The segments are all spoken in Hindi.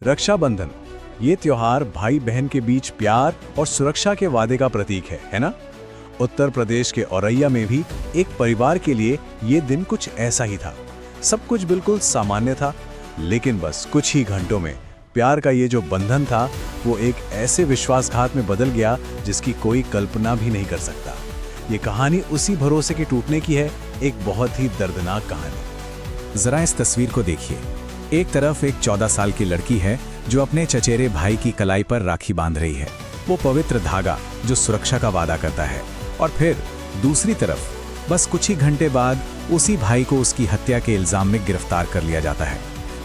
रक्षाबंधन ये त्योहार भाई बहन के बीच प्यार और सुरक्षा के वादे का प्रतीक है ना? उत्तर प्रदेश के औरैया में भी एक परिवार के लिए ये दिन कुछ ऐसा ही था। सब कुछ बिल्कुल सामान्य था, लेकिन बस कुछ ही घंटों में प्यार का ये जो बंधन था वो एक ऐसे विश्वासघात में बदल गया जिसकी कोई कल्पना भी नहीं कर सकता। ये कहानी उसी भरोसे के टूटने की है, एक बहुत ही दर्दनाक कहानी। जरा इस तस्वीर को देखिए। एक तरफ एक 14 साल की लड़की है जो अपने चचेरे भाई की कलाई पर राखी बांध रही है, वो पवित्र धागा जो सुरक्षा का वादा करता है। और फिर दूसरी तरफ बस कुछ ही घंटे बाद उसी भाई को उसकी हत्या के इल्जाम में गिरफ्तार कर लिया जाता है।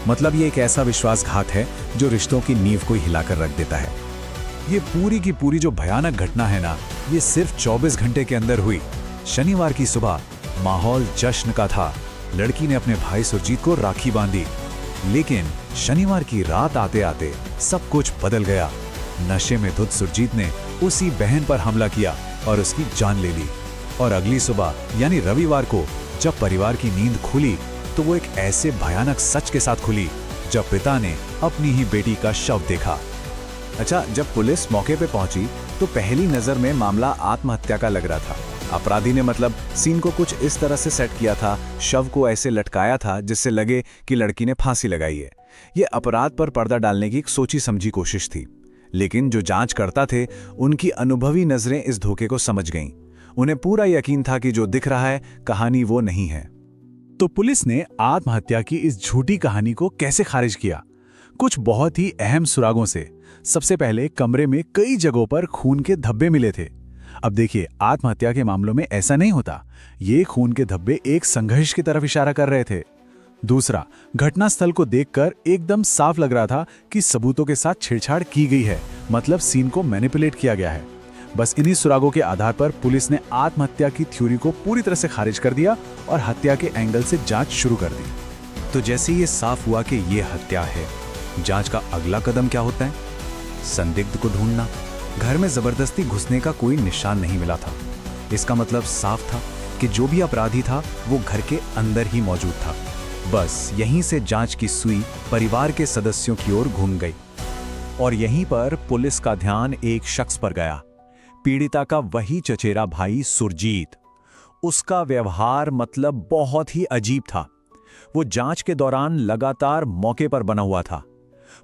मतलब ये एक ऐसा विश्वासघात है जो रिश्तों की नींव को हिलाकर रख देता है। ये पूरी की पूरी जो भयानक घटना है ना, ये सिर्फ 24 घंटे के अंदर हुई। शनिवार की सुबह माहौल जश्न का था। लड़की ने अपने भाई सुरजीत को राखी बांधी, लेकिन शनिवार की रात आते आते सब कुछ बदल गया। नशे में धुत सुरजीत ने उसी बहन पर हमला किया और उसकी जान ले ली। और अगली सुबह यानी रविवार को जब परिवार की नींद खुली तो वो एक ऐसे भयानक सच के साथ खुली जब पिता ने अपनी ही बेटी का शव देखा। अच्छा, जब पुलिस मौके पे पहुंची तो पहली नजर में मामला आत्महत्या का लग रहा था। अपराधी ने मतलब सीन को कुछ इस तरह से सेट किया था, शव को ऐसे लटकाया था जिससे लगे कि लड़की ने फांसी लगाई है। ये अपराध पर पर्दा डालने की एक सोची समझी कोशिश थी, लेकिन जो जांच करता थे उनकी अनुभवी नजरें इस धोखे को समझ गईं। उन्हें पूरा यकीन था कि जो दिख रहा है कहानी वो नहीं है। तो पुलिस ने आत्महत्या की इस झूठी कहानी को कैसे खारिज किया? कुछ बहुत ही अहम सुरागों से। सबसे पहले कमरे में कई जगहों पर खून के धब्बे मिले थे। अब देखिए, आत्महत्या के मामलों में ऐसा नहीं होता। ये खून के धब्बे एक संघर्ष की तरफ इशारा कर रहे थे। दूसरा, घटनास्थल को देखकर एकदम साफ लग रहा था कि सबूतों के साथ छेड़छाड़ की गई है, मतलब सीन को मैनिपुलेट किया गया है। बस इन्हीं सुरागों के आधार पर पुलिस ने आत्महत्या की थ्योरी को पूरी तरह से खारिज कर दिया और हत्या के एंगल से जांच शुरू कर दी। तो जैसे ये साफ हुआ कि ये हत्या है, जांच का अगला कदम क्या होता है? संदिग्ध को ढूंढना। घर में जबरदस्ती घुसने का कोई निशान नहीं मिला था। इसका मतलब साफ था कि जो भी अपराधी था वो घर के अंदर ही मौजूद था। बस यहीं से जांच की सुई परिवार के सदस्यों की ओर घूम गई। और यहीं पर पुलिस का ध्यान एक शख्स पर गया, पीड़िता का वही चचेरा भाई सुरजीत। उसका व्यवहार मतलब बहुत ही अजीब था। वो जांच के दौरान लगातार मौके पर बना हुआ था।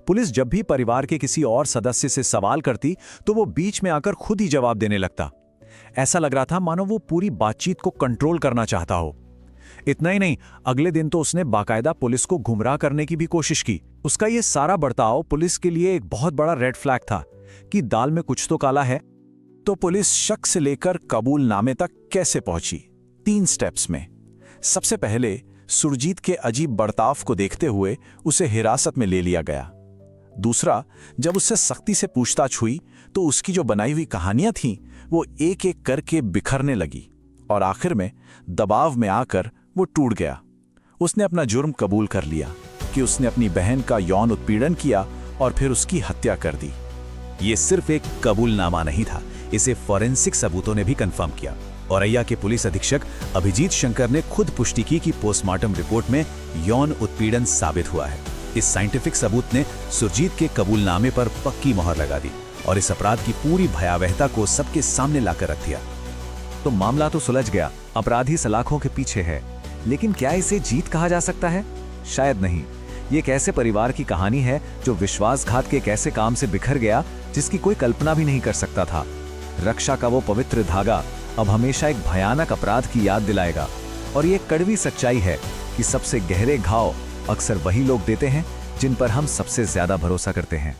पुलिस जब भी परिवार के किसी और सदस्य से सवाल करती तो वो बीच में आकर खुद ही जवाब देने लगता। ऐसा लग रहा था मानो वो पूरी बातचीत को कंट्रोल करना चाहता हो। इतना ही नहीं, अगले दिन तो उसने बाकायदा पुलिस को गुमराह करने की भी कोशिश की। उसका ये सारा बर्ताव पुलिस के लिए एक बहुत बड़ा रेड फ्लैग था कि दाल में कुछ तो काला है। तो पुलिस शक से लेकर कबूलनामे तक कैसे पहुंची? 3 स्टेप्स में। सबसे पहले सुरजीत के अजीब बर्ताव को देखते हुए उसे हिरासत में ले लिया गया। दूसरा, जब उससे सख्ती से पूछताछ हुई तो उसकी जो बनाई हुई कहानियां थीं वो एक एक करके बिखरने लगी और आखिर में दबाव में आकर वो टूट गया। उसने अपना जुर्म कबूल कर लिया कि उसने अपनी बहन का यौन उत्पीड़न किया और फिर उसकी हत्या कर दी। ये सिर्फ एक कबूलनामा नहीं था, इसे फॉरेंसिक सबूतों ने भी कंफर्म किया। औरैया के पुलिस अधीक्षक अभिजीत शंकर ने खुद पुष्टि की कि पोस्टमार्टम रिपोर्ट में यौन उत्पीड़न साबित हुआ है। इस साइंटिफिक सबूत ने सुरजीत के कबूलनामे पर पक्की मोहर लगा दी और इस अपराध की पूरी भयावहता को सबके सामने लाकर रख दिया। तो मामला तो सुलझ गया, अपराधी सलाखों के पीछे है, लेकिन क्या इसे जीत कहा जा सकता है? शायद नहीं। ये एक ऐसे परिवार की कहानी है जो विश्वासघात के एक ऐसे काम से बिखर गया जिसकी कोई कल्पना भी नहीं कर सकता था। रक्षा का वो पवित्र धागा अब हमेशा एक भयानक अपराध की याद दिलाएगा। और ये कड़वी सच्चाई है कि सबसे गहरे घाव अक्सर वही लोग देते हैं जिन पर हम सबसे ज्यादा भरोसा करते हैं।